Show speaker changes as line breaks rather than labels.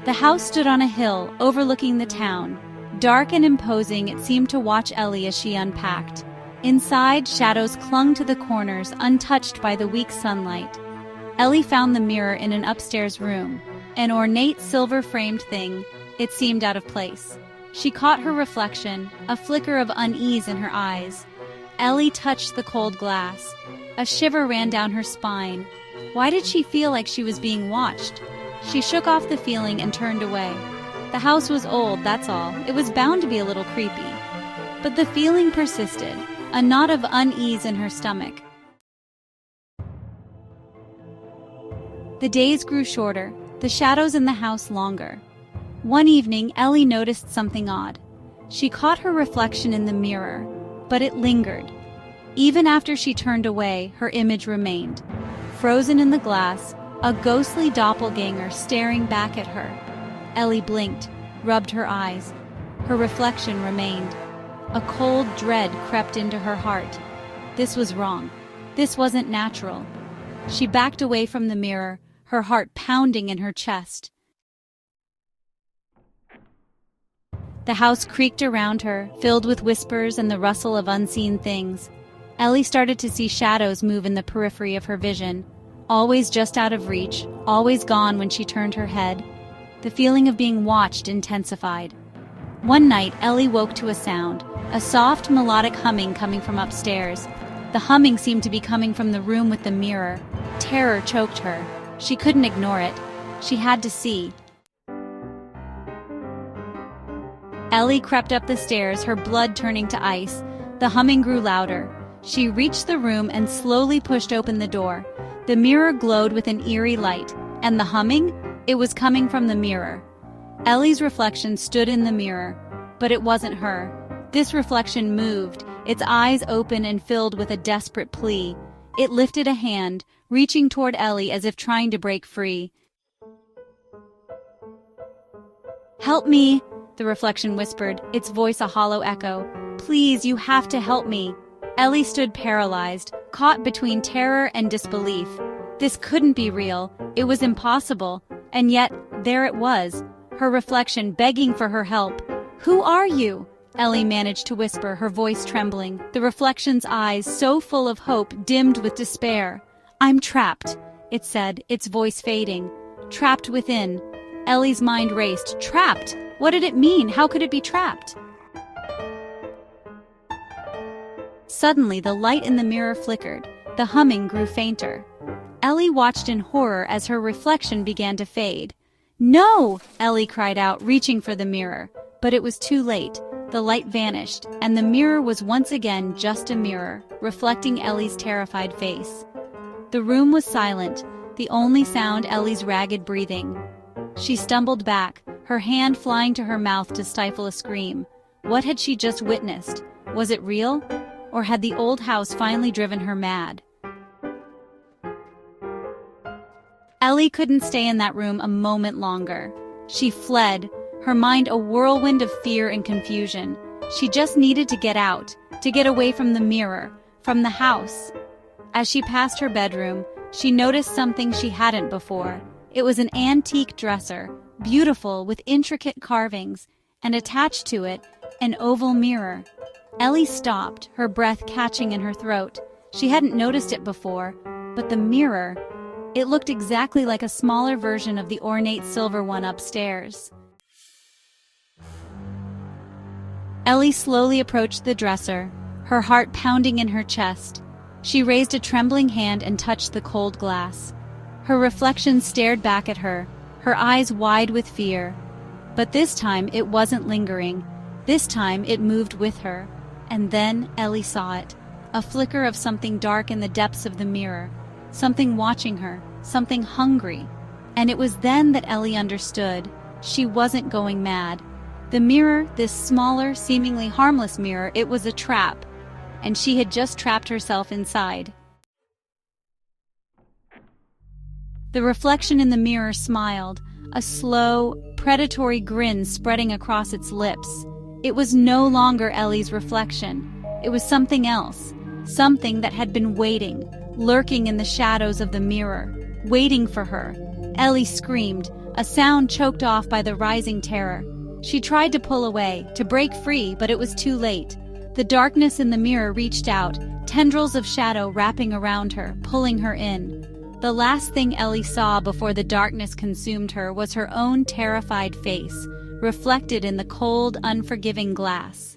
The house stood on a hill overlooking the town. Dark and imposing, it seemed to watch Ellie as she unpacked. Inside, shadows clung to the corners, untouched by the weak sunlight. Ellie found the mirror in an upstairs room, an ornate silver-framed thing. It seemed out of place. She caught her reflection, a flicker of unease in her eyes. Ellie touched the cold glass. A shiver ran down her spine. Why did she feel like she was being watched? She shook off the feeling and turned away. The house was old, that's all. It was bound to be a little creepy. But the feeling persisted, a knot of unease in her stomach. The days grew shorter, the shadows in the house longer. One evening, Ellie noticed something odd. She caught her reflection in the mirror, but it lingered. Even after she turned away, her image remained. Frozen in the glass, a ghostly doppelganger staring back at her. Ellie blinked, rubbed her eyes. Her reflection remained. A cold dread crept into her heart. This was wrong. This wasn't natural. She backed away from the mirror, her heart pounding in her chest. The house creaked around her, filled with whispers and the rustle of unseen things. Ellie started to see shadows move in the periphery of her vision, always just out of reach, always gone when she turned her head. The feeling of being watched intensified. One night, Ellie woke to a sound, a soft, melodic humming coming from upstairs. The humming seemed to be coming from the room with the mirror. Terror choked her. She couldn't ignore it. She had to see. Ellie crept up the stairs, her blood turning to ice. The humming grew louder. She reached the room and slowly pushed open the door. The mirror glowed with an eerie light, and the humming? It was coming from the mirror. Ellie's reflection stood in the mirror, but it wasn't her. This reflection moved, its eyes open and filled with a desperate plea. It lifted a hand, reaching toward Ellie as if trying to break free. "Help me," the reflection whispered, its voice a hollow echo. "Please, you have to help me." Ellie stood paralyzed, caught between terror and disbelief. This couldn't be real. It was impossible. And yet, there it was, her reflection begging for her help. "Who are you?" Ellie managed to whisper, her voice trembling. The reflection's eyes, so full of hope, dimmed with despair. "I'm trapped," it said, its voice fading. "Trapped within." Ellie's mind raced. Trapped? What did it mean? How could it be trapped? Suddenly, the light in the mirror flickered. The humming grew fainter. Ellie watched in horror as her reflection began to fade. "No!" Ellie cried out, reaching for the mirror. But it was too late. The light vanished, and the mirror was once again just a mirror, reflecting Ellie's terrified face. The room was silent, the only sound Ellie's ragged breathing. She stumbled back, her hand flying to her mouth to stifle a scream. What had she just witnessed? Was it real? Or had the old house finally driven her mad? Ellie couldn't stay in that room a moment longer. She fled, her mind a whirlwind of fear and confusion. She just needed to get out, to get away from the mirror, from the house. As she passed her bedroom, she noticed something she hadn't before. It was an antique dresser, beautiful with intricate carvings, and attached to it, an oval mirror. Ellie stopped, her breath catching in her throat. She hadn't noticed it before, but the mirror, it looked exactly like a smaller version of the ornate silver one upstairs. Ellie slowly approached the dresser, her heart pounding in her chest. She raised a trembling hand and touched the cold glass. Her reflection stared back at her, her eyes wide with fear. But this time it wasn't lingering. This time it moved with her. And then Ellie saw it, a flicker of something dark in the depths of the mirror, something watching her, something hungry. And it was then that Ellie understood. She wasn't going mad. The mirror, this smaller, seemingly harmless mirror, it was a trap, and she had just trapped herself inside. The reflection in the mirror smiled, a slow, predatory grin spreading across its lips. It was no longer Ellie's reflection. It was something else, something that had been waiting, lurking in the shadows of the mirror, waiting for her. Ellie screamed, a sound choked off by the rising terror. She tried to pull away, to break free, but it was too late. The darkness in the mirror reached out, tendrils of shadow wrapping around her, pulling her in. The last thing Ellie saw before the darkness consumed her was her own terrified face, reflected in the cold, unforgiving glass.